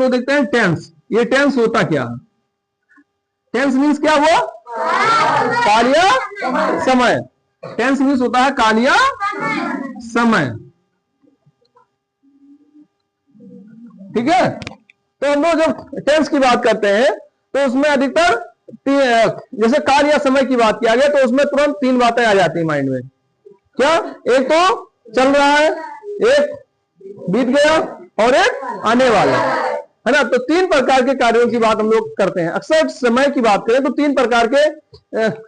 हम लोग देखते हैं टेंस। ये टेंस होता क्या है? टेंस मीन्स क्या हुआ? काल या समय। टेंस मीन्स होता है काल या समय। ठीक है, तो हम लोग जब टेंस की बात करते हैं तो उसमें अधिकतर जैसे काल या समय की बात किया गया तो उसमें तुरंत तीन बातें आ जाती है माइंड में। क्या? एक तो चल रहा है, एक बीत गया और एक आने वाला है ना। तो तीन प्रकार के कार्यों की बात हम लोग करते हैं। अक्सर समय की बात करें तो तीन प्रकार के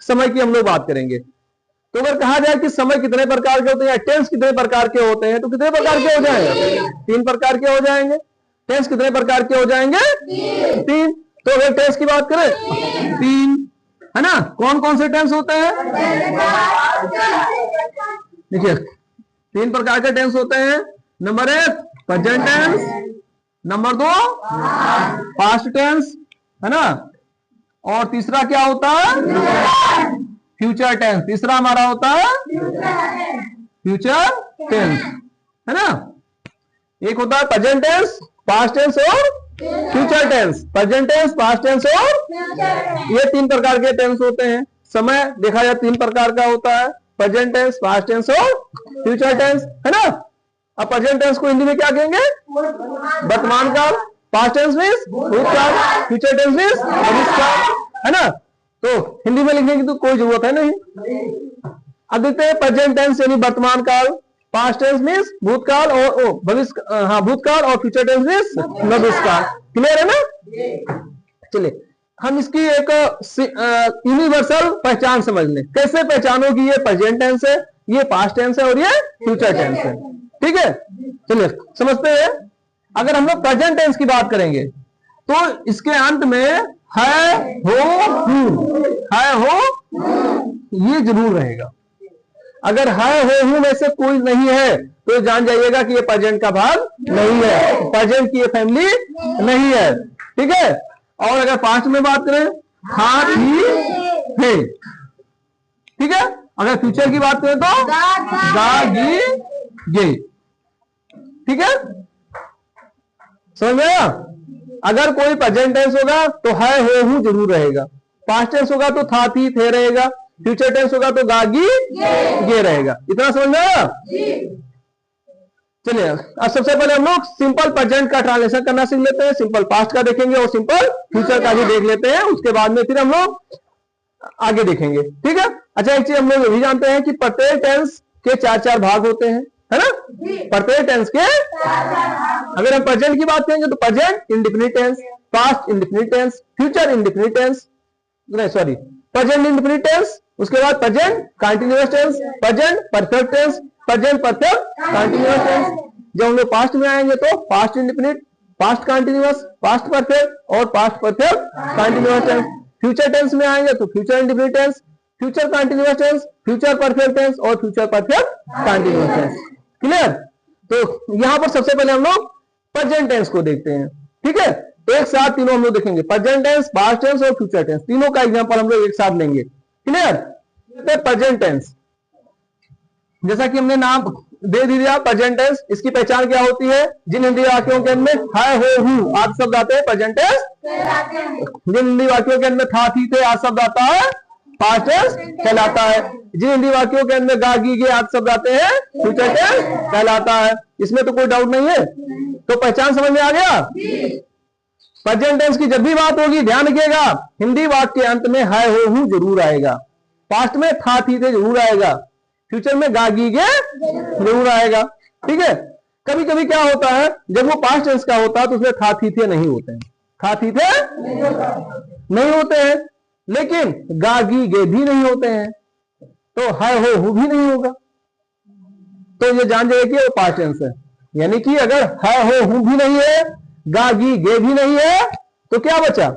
समय की हम लोग बात करेंगे। तो अगर कहा जाए कि समय कितने प्रकार के होते हैं या टेंस कितने प्रकार के होते हैं तो कितने प्रकार के हो जाएंगे? तीन प्रकार के हो जाएंगे। टेंस कितने प्रकार के हो जाएंगे? तीन। तो अगर टेंस की बात करें तीन, है ना। कौन कौन से टेंस होते हैं? देखिए तीन प्रकार के टेंस होते हैं। नंबर एक प्रेजेंट टेंस, नंबर दो पास्ट टेंस, है ना, और तीसरा क्या होता है? Future tense. तीसरा हमारा होता है फ्यूचर टेंस, है ना। एक होता है प्रेजेंट टेंस, पास्ट टेंस और future tense. Present tense, past tense और ये तीन प्रकार के टेंस होते हैं। समय देखा जाए तीन प्रकार का होता है, प्रेजेंट टेंस, पास्ट टेंस और फ्यूचर टेंस, है ना। अब प्रेजेंट टेंस को हिंदी में क्या कहेंगे? वर्तमान काल। पास्ट टेंस मींस भूतकाल, फ्यूचर टेंस मींस भविष्यकाल, है ना। तो हिंदी में लिखने की तो कोई जरूरत है नहीं। अब देखते हैं प्रेजेंट टेंस यानी वर्तमान काल, पास्ट टेंस मींस भूतकाल और भविष्य, हाँ भूतकाल, और फ्यूचर टेंस मींस भविष्यकाल। क्लियर है ना। चलिए हम इसकी एक यूनिवर्सल पहचान समझ लें। कैसे पहचानो कि ये प्रेजेंट टेंस है, ये पास्ट टेंस है और ये फ्यूचर टेंस है। ठीक है, चलिए समझते हैं। अगर हम लोग प्रेजेंट टेंस की बात करेंगे तो इसके अंत में है, हो, हूं, है, हो, ये जरूर रहेगा। अगर है, हो, हूं में से कोई नहीं है तो जान जाइएगा कि ये प्रेजेंट का भाग नहीं है, प्रेजेंट की ये फैमिली नहीं है। ठीक है, और अगर पास्ट में बात करें था, थी, थे। ठीक है, अगर फ्यूचर की बात करें तो गा, गी, गे। ठीक है, समझ में आया। अगर कोई प्रेजेंट टेंस होगा तो है, हो, हूं जरूर रहेगा। पास्ट टेंस होगा तो था, थी, थे रहेगा। फ्यूचर टेंस होगा तो गागी, गे रहेगा। इतना समझ में आया। चलिए अब सबसे पहले हम लोग सिंपल प्रेजेंट का ट्रांसलेशन करना सीख लेते हैं। सिंपल पास्ट का देखेंगे और सिंपल फ्यूचर का भी देख लेते हैं। उसके बाद में फिर हम लोग आगे देखेंगे। ठीक है। अच्छा, एक चीज हम लोग ये भी जानते हैं कि प्रत्येक टेंस के चार चार भाग होते हैं, है ना। प्रत्येक टेंस के अगर हम प्रेजेंट की बात करेंगे तो present indefinite tense, past indefinite tense, future indefinite tense, नहीं सॉरी प्रेजेंट इंडेफिनिट टेंस, उसके बाद present continuous tense, present perfect tense, present perfect continuous tense. जब हम लोग पास्ट में आएंगे तो past indefinite, past continuous, past perfect और past perfect continuous tense. Future tense में आएंगे तो future indefinite tense, future continuous tense, future perfect tense और future perfect continuous tense. Clear. तो यहां पर सबसे पहले हम लोग प्रेजेंट टेंस को देखते हैं। ठीक है, एक साथ तीनों हम लोग देखेंगे, प्रेजेंट टेंस, पास्ट टेंस और फ्यूचर टेंस, तीनों का एग्जांपल हम लोग एक साथ लेंगे। क्लियर। प्रेजेंट टेंस जैसा कि हमने नाम दे दिया प्रेजेंट टेंस, इसकी पहचान क्या होती है? जिन हिंदी वाक्यों के अंदर है, हो, हूं आदि शब्द आते हैं प्रेजेंट टेंस। जिन हिंदी वाक्यों के अंदर था, थी, थे आदि शब्द आता है पास्ट टेंस कहलाता है। जिन हिंदी वाक्यों के अंदर गा, गी, गे आदि शब्द आते हैं फ्यूचर टेंस कहलाता है। इसमें तो कोई डाउट नहीं है। तो पहचान समझ में आ गया। प्रेजेंट टेंस की जब भी बात होगी ध्यान रखिएगा, हिंदी वाक्य के अंत में है, हो, हूं जरूर आएगा। पास्ट में था, थी, थे जरूर आएगा। फ्यूचर में गा, गी, गे जरूर आएगा। ठीक है। कभी कभी क्या होता है, जब वो पास्ट टेंस का होता है तो उसमें था, थी, थे नहीं होते हैं, था, थी, थे नहीं होते हैं, लेकिन गा, गी, गे भी नहीं होते हैं, तो है, हो, हूं भी नहीं होगा। तो ये जान जाइए कि वो पास्ट टेंस है। यानी कि अगर है, हो, हूं भी नहीं है, गा, गी, गे भी नहीं है, तो क्या बचा?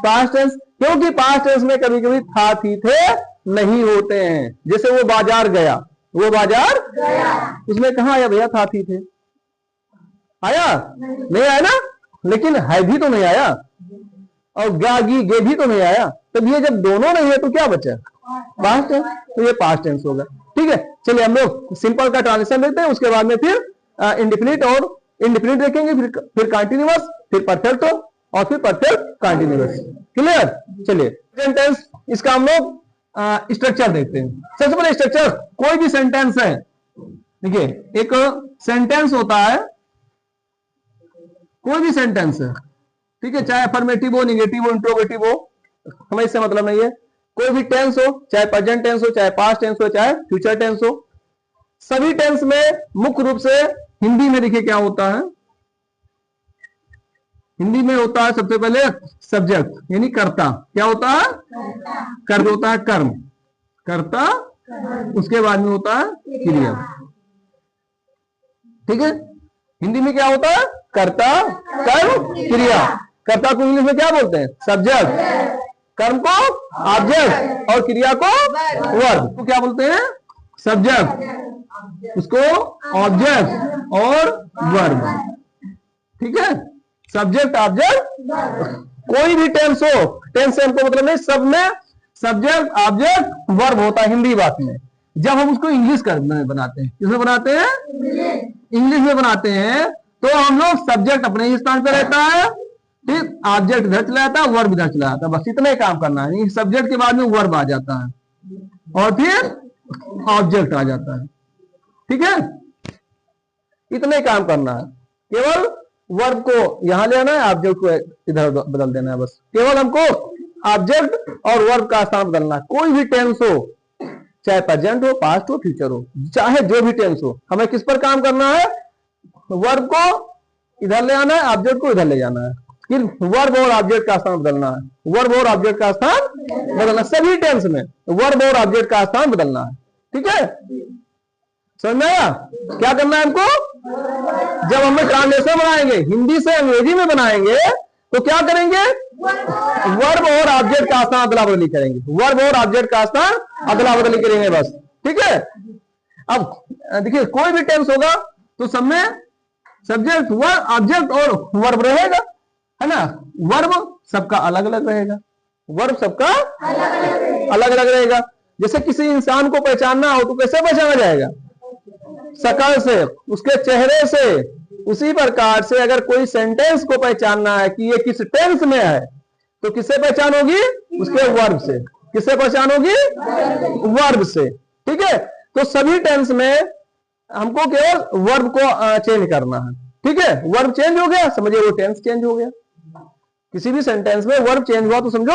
Past tense. क्योंकि पास्ट टेंस में कभी कभी था, थी, थे नहीं होते हैं। जैसे वो बाजार गया, वो बाजार गया, उसमें कहां आया भैया था, थी, थे? आया नहीं आया ना, लेकिन है भी तो नहीं आया और गा, गी, गे भी तो नहीं आया। तब ये जब दोनों नहीं है तो क्या बचा? Past tense. तो ये पास्ट टेंस होगा। ठीक है। चलिए हम लोग सिंपल का ट्रांजिशन देखते हैं, उसके बाद में फिर इंडेफिनिट और इंडिफिनिट देखेंगे, फिर कंटिन्यूअस, फिर परफेक्ट और फिर परफेक्ट कंटिन्यूअस। क्लियर? चलिए प्रेजेंट टेंस इसका हम लोग स्ट्रक्चर देखते हैं। सबसे पहले स्ट्रक्चर, कोई भी सेंटेंस है, देखिए एक सेंटेंस होता है, कोई भी सेंटेंस है, ठीक है, चाहे अफर्मेटिव हो, निगेटिव हो, इंट्रोगेटिव हो, हमें इससे मतलब नहीं है। कोई भी टेंस हो, चाहे प्रेजेंट टेंस हो, चाहे पास्ट टेंस हो, चाहे फ्यूचर टेंस हो, सभी टेंस में मुख्य रूप से हिंदी में देखिए क्या होता है। हिंदी में होता है सबसे पहले सब्जेक्ट यानी कर्ता। क्या होता है? कर्म होता है, कर्म, कर्ता। उसके बाद में होता है क्रिया। ठीक है, हिंदी में क्या होता है? कर्ता, कर्म, क्रिया। कर्ता को इंग्लिश में क्या बोलते हैं? सब्जेक्ट। कर्म को ऑब्जेक्ट और क्रिया को वर्ब। तो क्या बोलते हैं? सब्जेक्ट, उसको ऑब्जेक्ट और वर्ब। ठीक है, सब्जेक्ट ऑब्जेक्ट। कोई भी टेंस हो, टेंस से हमको मतलब नहीं, सब में सब्जेक्ट ऑब्जेक्ट वर्ब होता है हिंदी बात में। जब हम उसको इंग्लिश में बनाते हैं, किसमें बनाते हैं? इंग्लिश में बनाते हैं, तो हम लोग सब्जेक्ट अपने ही स्थान पर रहता है, ठीक, ऑब्जेक्ट इधर चला जाता है, वर्ब इधर चला जाता है, बस इतना ही काम करना है। सब्जेक्ट के बाद में वर्ब आ जाता है और फिर ऑब्जेक्ट आ जाता है। ठीक है, इतना ही काम करना है, केवल वर्ब को यहां ले आना है, ऑब्जेक्ट को इधर बदल देना है, बस केवल हमको ऑब्जेक्ट और वर्ब का स्थान बदलना है। कोई भी टेंस हो, चाहे प्रेजेंट हो, पास्ट हो, फ्यूचर हो, चाहे जो भी टेंस हो, हमें किस पर काम करना है? वर्ब को इधर ले आना है, ऑब्जेक्ट को इधर ले जाना है, फिर वर्ब और ऑब्जेक्ट का स्थान बदलना है। वर्ब और ऑब्जेक्ट का स्थान बदलना, सभी टेंस में वर्ब और ऑब्जेक्ट का स्थान बदलना है। ठीक है, समझ में आया? क्या करना है हमको? जब हम ट्रांसलेशन बनाएंगे, हिंदी से अंग्रेजी में बनाएंगे, तो क्या करेंगे? वर्ब और ऑब्जेक्ट का स्थान अदला बदली करेंगे। वर्ब और ऑब्जेक्ट का स्थान अदला बदली करेंगे, बस। ठीक है, अब देखिए कोई भी टेंस होगा तो सब में सब्जेक्ट, वर्ब, ऑब्जेक्ट और वर्ब रहेगा, है ना। वर्ब सबका अलग अलग रहेगा, वर्ब सबका अलग अलग रहेगा। जैसे किसी इंसान को पहचानना हो तो कैसे पहचाना जाएगा? शक्ल से, उसके चेहरे से। उसी प्रकार से अगर कोई सेंटेंस को पहचानना है कि ये किस टेंस में है, तो किससे पहचान होगी? उसके वर्ब से। किससे पहचान होगी? वर्ब से। ठीक है, तो सभी टेंस में हमको केवल वर्ब को चेंज करना है। ठीक है, वर्ब चेंज हो गया, समझिए वो टेंस चेंज हो गया। किसी भी सेंटेंस में वर्ब चेंज हुआ तो समझो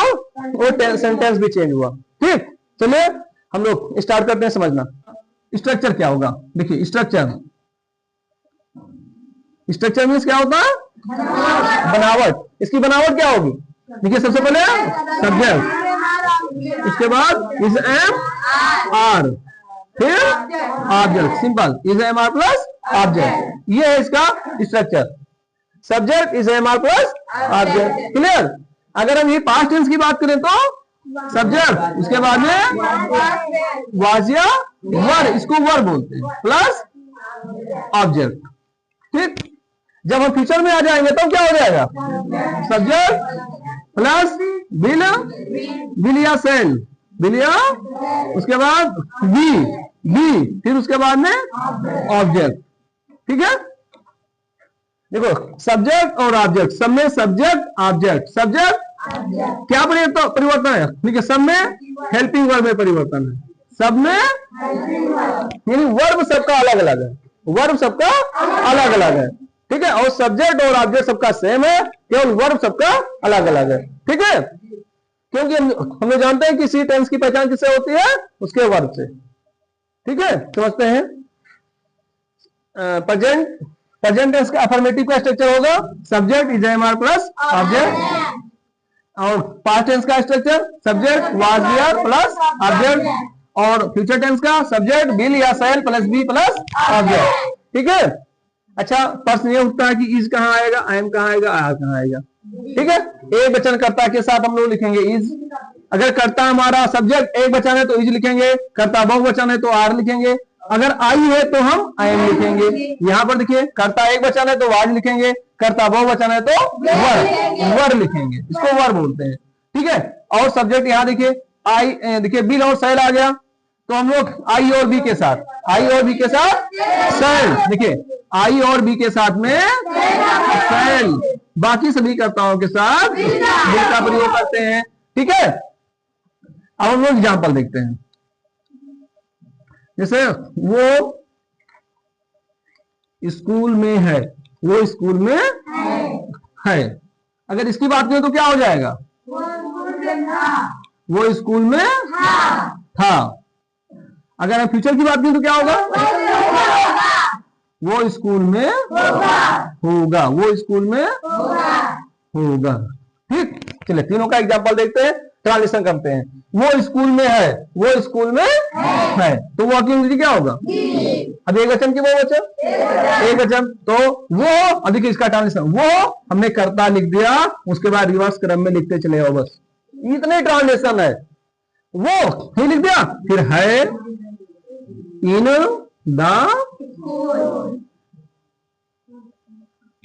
वो सेंटेंस भी चेंज हुआ। ठीक, चलिए हम लोग स्टार्ट करते हैं समझना। स्ट्रक्चर क्या होगा? देखिए स्ट्रक्चर, स्ट्रक्चर मीन्स क्या होता है? बनावट। इसकी बनावट क्या होगी? देखिए सबसे पहले सब्जेक्ट, इसके बाद इज एम आर, फिर object. Simple, is am are plus object, ये है इसका structure. Subject is am are plus object. Clear? अगर हम ये पास्ट टेंस की बात करें तो सब्जेक्ट, उसके बाद में वाज या वर, इसको वर बोलते हैं, प्लस ऑब्जेक्ट। ठीक, जब हम फ्यूचर में आ जाएंगे तो क्या हो जाएगा? सब्जेक्ट प्लस बिल, बिल या सेल, बिल या, उसके बाद बी, बी, फिर उसके बाद में ऑब्जेक्ट। ठीक है, देखो सब्जेक्ट और ऑब्जेक्ट, सब में सब्जेक्ट ऑब्जेक्ट, सब्जेक्ट क्या परिवर्तन है? देखिए सब में हेल्पिंग वर्ब में परिवर्तन है, सब में, यानी वर्ब सबका अलग अलग है, वर्ब सबका अलग अलग है। ठीक है, और सब्जेक्ट और ऑब्जेक्ट सबका सेम है, केवल वर्ब सबका अलग अलग है। ठीक है, क्योंकि हम लोग जानते हैं कि सी टेंस की पहचान किससे होती है? उसके वर्ब से। ठीक है, समझते हैं। प्रेजेंट टेंस का अफर्मेटिव का स्ट्रक्चर होगा subject is am are plus object, और पास्ट टेंस का structure subject was were plus object, और फ्यूचर टेंस का सब्जेक्ट विल या shall plus be plus object. ठीक है, अच्छा प्रश्न ये उठता है कि इज कहाँ आएगा, आई एम कहाँ आएगा, आर कहाँ आएगा। ठीक है, एक वचन कर्ता के साथ हम लोग लिखेंगे इज। अगर कर्ता हमारा सब्जेक्ट एक वचन है तो इज लिखेंगे, कर्ता बहुवचन है तो आर लिखेंगे, अगर आई है तो हम आई एम लिखेंगे। यहाँ पर देखिए कर्ता एक वचन है तो वाज लिखेंगे, कर्ता बहुवचन है तो वर लिखेंगे, इसको वर बोलते हैं। ठीक है, और सब्जेक्ट यहाँ देखिए आई, देखिए बिल और शैल आ गया, तो हम लोग आई और बी के साथ, आई और बी के साथ शैल, देखिए आई और बी के साथ में सेल, बाकी सभी कर्ताओं के साथ विल का प्रयोग करते हैं। ठीक है, अब हम लोग एग्जाम्पल देखते हैं। जैसे वो स्कूल में है, वो स्कूल में है। अगर इसकी बात करें तो क्या हो जाएगा? वो स्कूल में था। अगर हम फ्यूचर की बात करें तो क्या होगा? वो स्कूल में होगा, वो स्कूल में होगा। ठीक, चलिए तीनों का एग्जांपल देखते हैं, ट्रांसलेशन करते हैं। वो स्कूल में है, वो स्कूल में है, तो वो की इंग्लिश क्या होगा? अब एक वचन की वो वचन, एक वचन, तो वो। अब देखिए इसका ट्रांसलेशन, वो हमने कर्ता लिख दिया, उसके बाद रिवर्स क्रम में लिखते चले जाओ, बस इतने ट्रांसलेशन है। वो ही लिख दिया, फिर है इन द,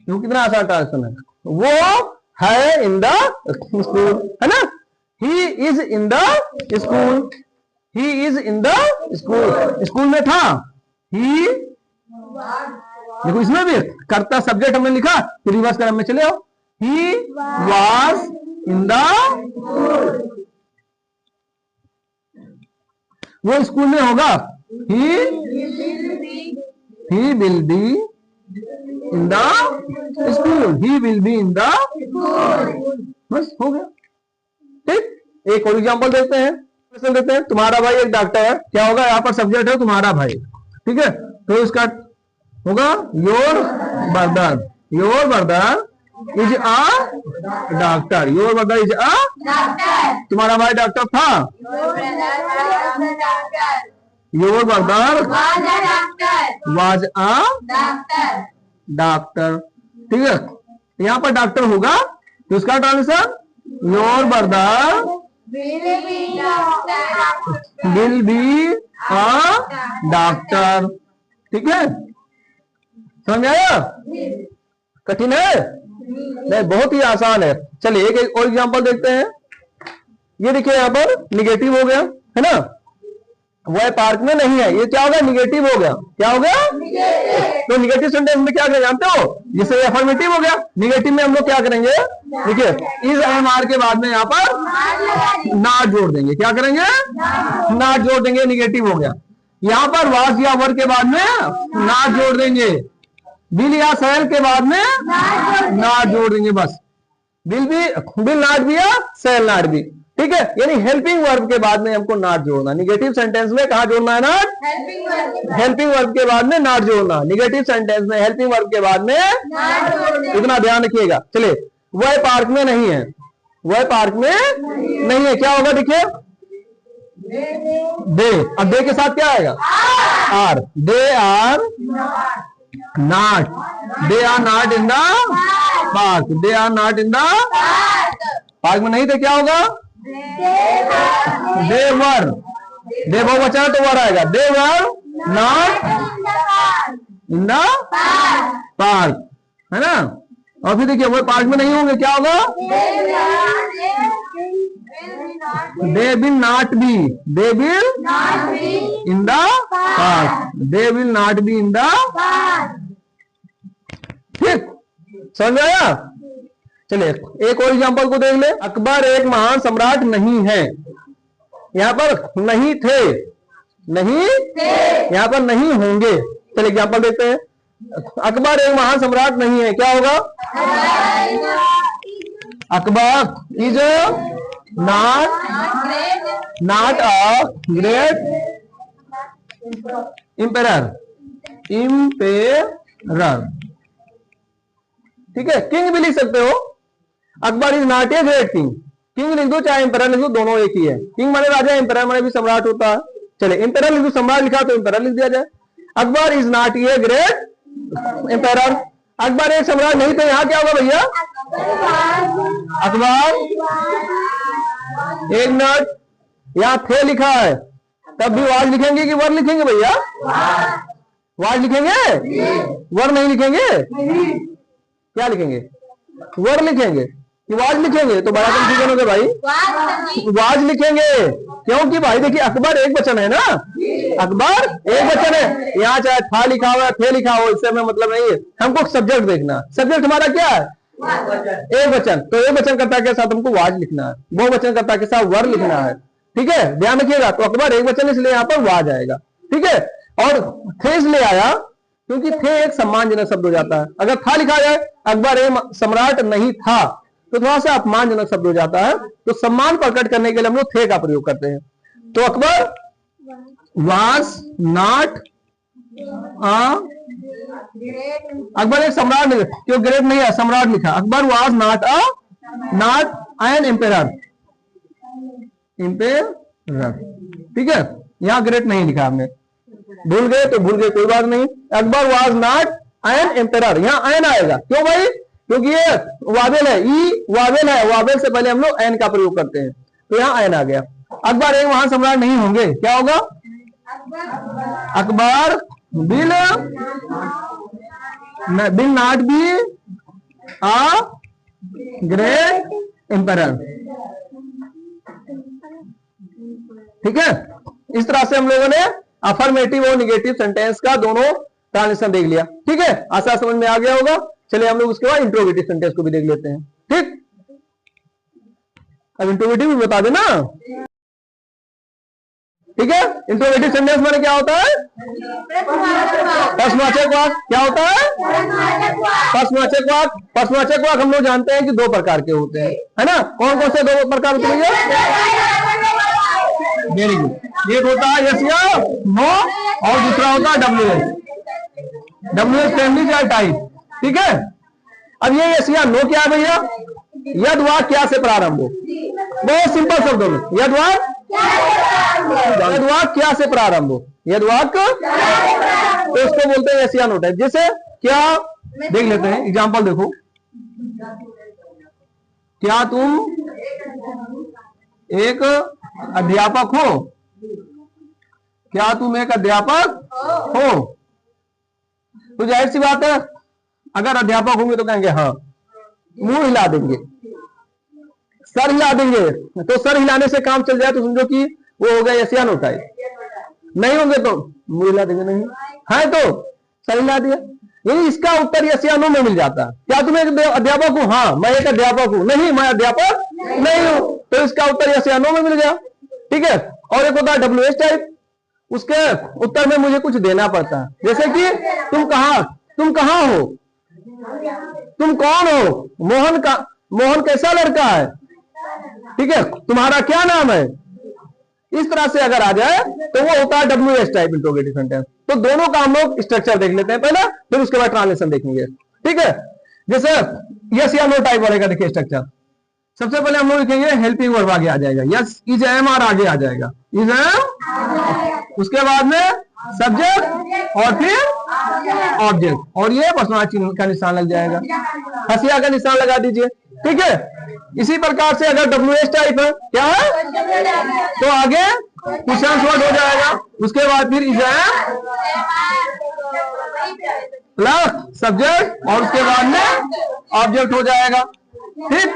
कितना आसान ट्रांसलेशन है। वो है इन द स्कूल, है ना। He is in the school, he is in the school, school में था। ही, देखो इसमें भी कर्ता सब्जेक्ट हमने लिखा, फिर रिवर्स क्रम में चले आओ। ही वॉज इन द, वो स्कूल में होगा। He will be in the school, he will be in the, बस हो गया। ठीक, एक और एग्जांपल देते हैं, देते हैं। तुम्हारा भाई एक डॉक्टर है, क्या होगा? यहाँ पर सब्जेक्ट है तुम्हारा भाई, ठीक है, तो इसका होगा your brother, your brother is a doctor, your brother is a doctor, तुम्हारा भाई डॉक्टर था। Your brother was a doctor, ठीक है, यहाँ पर डॉक्टर होगा, तो उसका translation your brother will be a doctor. ठीक है, समझ आया? कठिन है? नहीं, बहुत ही आसान है। चलिए एक और एग्जांपल देखते हैं। ये देखिए यहाँ पर निगेटिव हो गया, है ना। वह पार्क में नहीं है, ये क्या होगा? निगेटिव हो गया। क्या हो गया? तो निगेटिव सेंटेंस में क्या करें जानते हो? जैसे अफर्मेटिव हो गया, निगेटिव में हम लोग क्या करेंगे? देखिए इज एम आर के बाद में यहाँ पर नॉट जोड़ देंगे। क्या करेंगे? नॉट जोड़ देंगे, निगेटिव हो गया। यहाँ पर वाज या वर के बाद में नॉट जोड़ देंगे। विल या सेल के बाद में नॉट जोड़ देंगे, बस। विल नॉट भी या सेल नॉट भी, ठीक है। यानी हेल्पिंग वर्ब के बाद में हमको नॉट जोड़ना। निगेटिव सेंटेंस में कहा जोड़ना है? नॉट। हेल्पिंग वर्ब के बाद में नॉट जोड़ना। निगेटिव सेंटेंस में हेल्पिंग वर्ब के बाद में, इतना ध्यान रखिएगा। चलिए, वह पार्क में नहीं है, वह पार्क में नहीं है, क्या होगा? देखिए दे, अब दे के साथ क्या आएगा? Are. They are not, they are not in the park, they are not in the park में नहीं थे, क्या होगा? दे वर, दे बहुवचन तो वर आएगा। They were not in the park, है ना। और फिर देखिए वो पार्क में नहीं होंगे, क्या होगा? They will not be, they will in the park, they will not be in the, ठीक, समझ आया? चलिए एक और एग्जांपल को देख ले। अकबर एक महान सम्राट नहीं है, यहाँ पर नहीं थे, नहीं यहाँ पर नहीं होंगे। चलिए एग्जांपल देखते हैं। अकबर एक महान सम्राट नहीं है, क्या होगा? Akbar is not a great emperor, ठीक है। किंग भी लिख सकते हो। Akbar is not a great king, king लिख दो चाहे एम्परर लिख दो, दोनों एक ही है। किंग माने राजा, एम्परर माने भी सम्राट होता है। चलिए एम्परर लिख दो, सम्राट लिखा तो एम्परर लिख दिया जाए। Akbar is not a great emperor, Akbar एक सम्राट नहीं थे, यहाँ क्या होगा भैया? अकबर एक मिनट, यहाँ थे लिखा है, तब भी वाज लिखेंगे कि वर लिखेंगे भैया? वाज लिखेंगे, वर नहीं लिखेंगे। क्या लिखेंगे? वर लिखेंगे। कि वाज लिखेंगे? तो बड़ा कंफ्यूजन हो गया भाई, वाज लिखेंगे। क्योंकि भाई देखिए अकबर एक वचन है ना, अकबर एक वचन है। यहाँ चाहे था लिखा हुआ थे लिखा हो, इससे हमें मतलब नहीं है, हमको सब्जेक्ट देखना। सब्जेक्ट हमारा क्या है? एक वचन। तो एक वचन कर्ता के साथ हमको वाज लिखना है, बहु वचन कर्ता के साथ वर लिखना है। ठीक है, ध्यान रखिएगा। तो अकबर एक वचन इसलिए यहाँ पर वाज आएगा। ठीक है, और थे इसलिए आया क्योंकि थे एक सम्मानजनक शब्द हो जाता है। अगर था लिखा जाए अकबर एक सम्राट नहीं था तो थोड़ा सा अपमानजनक शब्द हो जाता है। तो सम्मान प्रकट करने के लिए हम लोग थे का प्रयोग करते हैं। तो अकबर वाज नॉट अकबर एक सम्राट नहीं, क्यों ग्रेट नहीं है, सम्राट लिखा। Akbar was not an emperor. ठीक है, यहां ग्रेट नहीं लिखा हमने, भूल गए तो भूल गए, कोई बात नहीं। Akbar was not an emperor, यहां एन आएगा। क्यों भाई? क्योंकि ये वावेल है, ई वावेल है, वावेल से पहले हम लोग एन का प्रयोग करते हैं, तो यहां एन आ गया। अकबर एक महान सम्राट नहीं होंगे, क्या होगा? Akbar will not be a great emperor. ठीक है, इस तरह से हम लोगों ने अफर्मेटिव और निगेटिव सेंटेंस का दोनों ट्रांसलेशन देख लिया। ठीक है, आशा समझ में आ गया होगा। चलिए हम लोग उसके बाद इंट्रोगेटिव सेंटेंस को भी देख लेते हैं। ठीक, अब इंट्रोगेटिव भी बता देना। ठीक है, इंट्रोगेटिव सेंटेंस में क्या होता है? प्रश्नवाचक वाक्य। क्या होता है? प्रश्नवाचक वाक्य। प्रश्नवाचक वाक्य हम लोग जानते हैं कि दो प्रकार के होते हैं, है ना? कौन कौन से दो प्रकार होते हैं? Very good. एक होता है यस या नो और दूसरा होता है WH। WH फैमिली या टाइप। ठीक है, अब ये यस या नो क्या है भैया? यद वाक्य क्या से प्रारंभ हो। बहुत सिंपल शब्दों में, यद वाक्य क्या से प्रारंभ हो, यद वाक्य तो उसको बोलते हैं यस या नो टाइप। जैसे क्या, देख लेते हैं एग्जांपल। देखो, क्या तुम एक अध्यापक हो? क्या तुम एक अध्यापक हो? तो जाहिर सी बात है, अगर अध्यापक होंगे तो कहेंगे हाँ, मुंह हिला देंगे, सर हिला देंगे। तो सर हिलाने से काम चल जाए तो समझो कि वो हो गया यस या नो टाइप। नहीं होंगे तो मुंह हिला देंगे, नहीं है तो सर हिला दिया। यानी इसका उत्तर यस या नो में मिल जाता है। क्या तुम एक अध्यापक हो? हाँ, मैं एक अध्यापक हूं। नहीं, मैं अध्यापक नहीं हूं। तो इसका उत्तर यस या नो में मिल गया। ठीक है, और एक होता है WH टाइप। उसके उत्तर में मुझे कुछ देना पड़ता है, जैसे कि तुम कहां हो, तुम कौन हो, मोहन कैसा लड़का है, ठीक है, तुम्हारा क्या नाम है। इस तरह से अगर आ जाए तो वो होता है WH टाइप इंट्रोगेटिव सेंटेंस। तो दोनों का हम लोग स्ट्रक्चर देख लेते हैं पहले, फिर उसके बाद ट्रांसलेशन देखेंगे। ठीक है, जैसे यस या नो टाइप वाले का देखिए स्ट्रक्चर। सबसे पहले हम लोग लिखेंगे हेल्पिंग वर्ब आगे आ जाएगा, यस इज एम और आगे आ जाएगा इज एम, उसके बाद में सब्जेक्ट और फिर ऑब्जेक्ट, और ये प्रश्नवाची चिन्ह का निशान लग जाएगा, हंसिया का निशान लगा दीजिए। ठीक है, इसी प्रकार से अगर WH टाइप है क्या है तो आगे क्वेश्चन वर्ड हो जाएगा, उसके बाद फिर इज एम प्लस सब्जेक्ट और उसके बाद में ऑब्जेक्ट हो जाएगा। ठीक,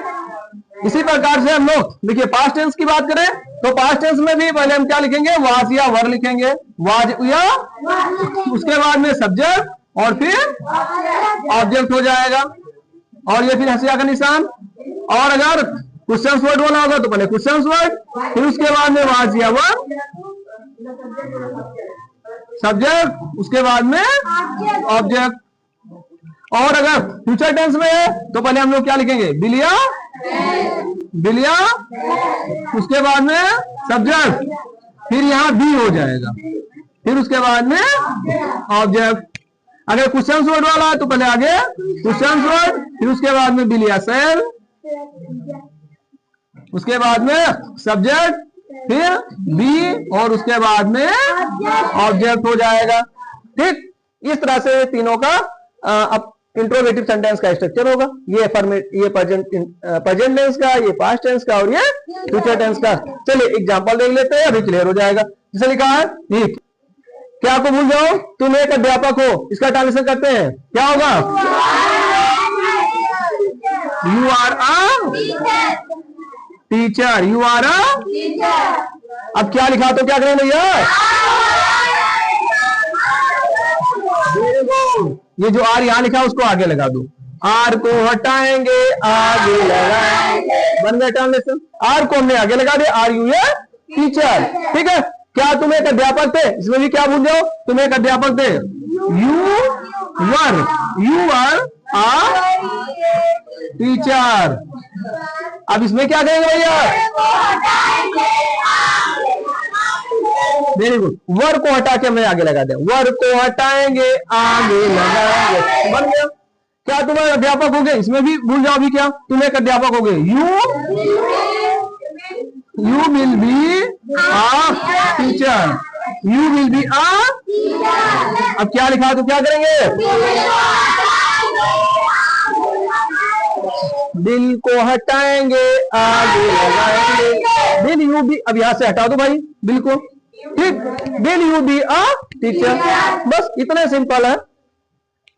इसी प्रकार से हम लोग देखिए पास्ट टेंस की बात करें तो पास्ट टेंस में भी पहले हम क्या लिखेंगे, वाज या वर लिखेंगे, वाज या, उसके बाद में सब्जेक्ट और फिर ऑब्जेक्ट हो जाएगा, और ये फिर हंसिया का निशान। और अगर क्वेश्चन वर्ड बोला होगा तो पहले क्वेश्चन वर्ड, फिर उसके बाद में वाज या वर, सब्जेक्ट, उसके बाद में ऑब्जेक्ट। और अगर फ्यूचर टेंस में है तो पहले हम लोग क्या लिखेंगे, बिलिया, बिलिया, उसके बाद में सब्जेक्ट, फिर यहाँ बी हो जाएगा, फिर उसके बाद में ऑब्जेक्ट। अगर क्वेश्चन वर्ड वाला है तो पहले आगे क्वेश्चन वर्ड, फिर उसके बाद में बिलिया सेल, उसके बाद में सब्जेक्ट, फिर बी और उसके बाद में ऑब्जेक्ट हो जाएगा। ठीक, इस तरह से तीनों का अब इंट्रोगेटिव सेंटेंस का स्ट्रक्चर होगा। ये प्रेजेंट टेंस का, ये पास्ट टेंस का और ये फ्यूचर टेंस का। चलिए एग्जांपल देख लेते हैं, अभी क्लियर हो जाएगा। जैसे लिखा है ठीक, क्या आपको भूल जाओ, तुम एक अध्यापक हो, इसका ट्रांसलेशन करते हैं क्या होगा, you are a teacher, you are a. अब क्या लिखा तो क्या करें भैया? ये जो आर यहां लिखा उसको आगे लगा दो, आर को हटाएंगे आगे लगाएंगे, बन गया ट्रांसलेशन। आर को हमने आगे लगा दिया, आर यू ए टीचर, ठीक है। क्या तुम एक अध्यापक थे? इसमें भी क्या भूल जाओ, तुम एक अध्यापक थे, यू आर आ टीचर। अब इसमें क्या करेंगे भैया? वेरी गुड, वर को हटा के हमने आगे लगा दिया, वर को हटाएंगे आगे लगाएंगे, बन गया। क्या तुम अध्यापक हो गए? इसमें भी भूल जाओ, अभी क्या तुम एक अध्यापक हो गए, you will be a teacher, you will be a. अब क्या लिखा तो क्या करेंगे? बिल को हटाएंगे आगे लगाएंगे, बिल यू बी। अब यहां से हटा दो भाई बिल को, ठीक, will you be a teacher, बस इतना सिंपल है,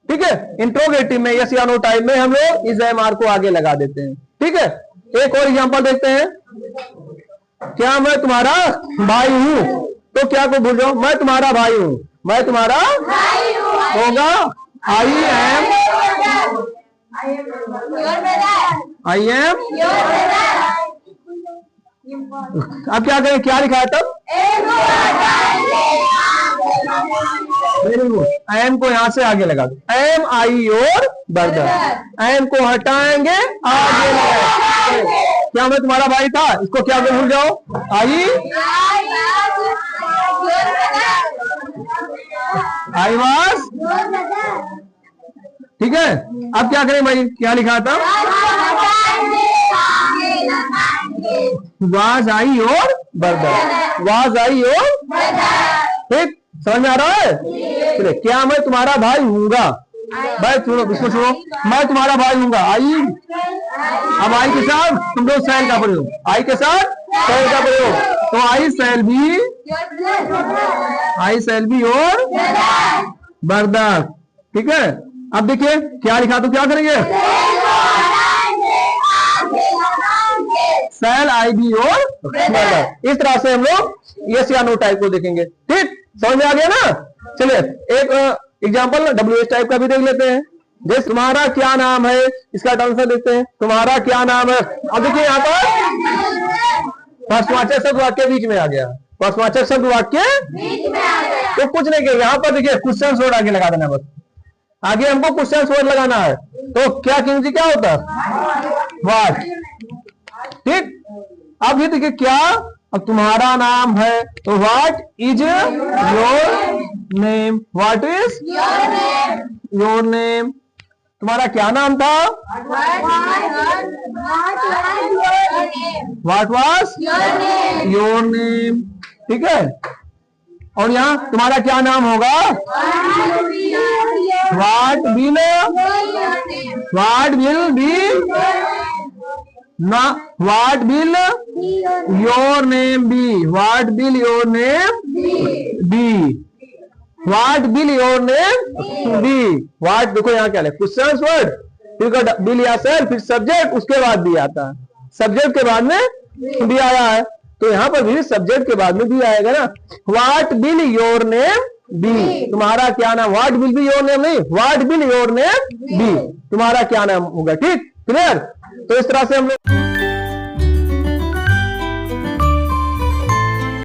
ठीक है। इंट्रोगेटिव में यस या नो टाइप में हम लोग इज एम आर को आगे लगा देते हैं, ठीक है। एक और एग्जांपल देखते हैं, क्या मैं तुम्हारा भाई हूं? तो क्या को भूल जाओ, मैं तुम्हारा भाई हूं, मैं तुम्हारा होगा आई एम अब क्या करें, क्या लिखा है तब? वेरी गुड, एम को यहां से आगे लगा दो, am I your brother, am को हटाएंगे आगे लगाएंगे। क्या मैं तुम्हारा भाई था? इसको क्या भूल जाओ, आई वाज, ठीक है। अब क्या करें भाई, क्या लिखा था? Was I your brother, was I your, ठीक, समझ में आ रहा है? चलिए, क्या मैं तुम्हारा भाई हूँगा? भाई सुनो, इसको सुनो, मैं तुम्हारा भाई हूँगा, आई। अब आई के साथ तुम लोग सैल का प्रयोग, आई के साथ सैल का प्रयोग, तो I shall be your brother, ठीक है। अब देखिए क्या लिखा तो क्या करेंगे, shall I be your brother. इस तरह से हम लोग यस या नो टाइप को देखेंगे, ठीक, समझ में आ गया ना। चलिए एक एग्जाम्पल WH टाइप का भी देख लेते हैं, जैसे तुम्हारा क्या नाम है, इसका आंसर देखते हैं, तुम्हारा क्या नाम है। अब देखिए यहाँ पर प्रश्नवाचक शब्द वाक्य बीच में आ गया, प्रश्नवाचक शब्द वाक्य बीच में आ गया, तो कुछ नहीं किया, यहाँ पर देखिए क्वेश्चन वर्ड आगे लगा देना, बस आगे हमको क्वेश्चन वर्ड लगाना है। तो क्या किंग जी क्या होता है, व्हाट, ठीक। अब ये देखिए क्या, अब तुम्हारा नाम है तो what is your name, what is your name, तुम्हारा क्या नाम था, व्हाट वाज योर नेम, ठीक है। और यहाँ तुम्हारा क्या नाम होगा, व्हाट विल बी ना, what will your name be, what will your name be, what will your name be. What देखो यहाँ क्या है, क्वेश्चन वर्ड, फिर विल या सेल्फ, फिर सब्जेक्ट, उसके बाद भी आता है, सब्जेक्ट के बाद में भी आया है, तो यहाँ पर भी सब्जेक्ट के बाद में भी आएगा ना। What will your name be, तुम्हारा क्या नाम, what will be your name नहीं, what will your name be, तुम्हारा क्या नाम होगा, ठीक, क्लियर। तो इस तरह से हम लोग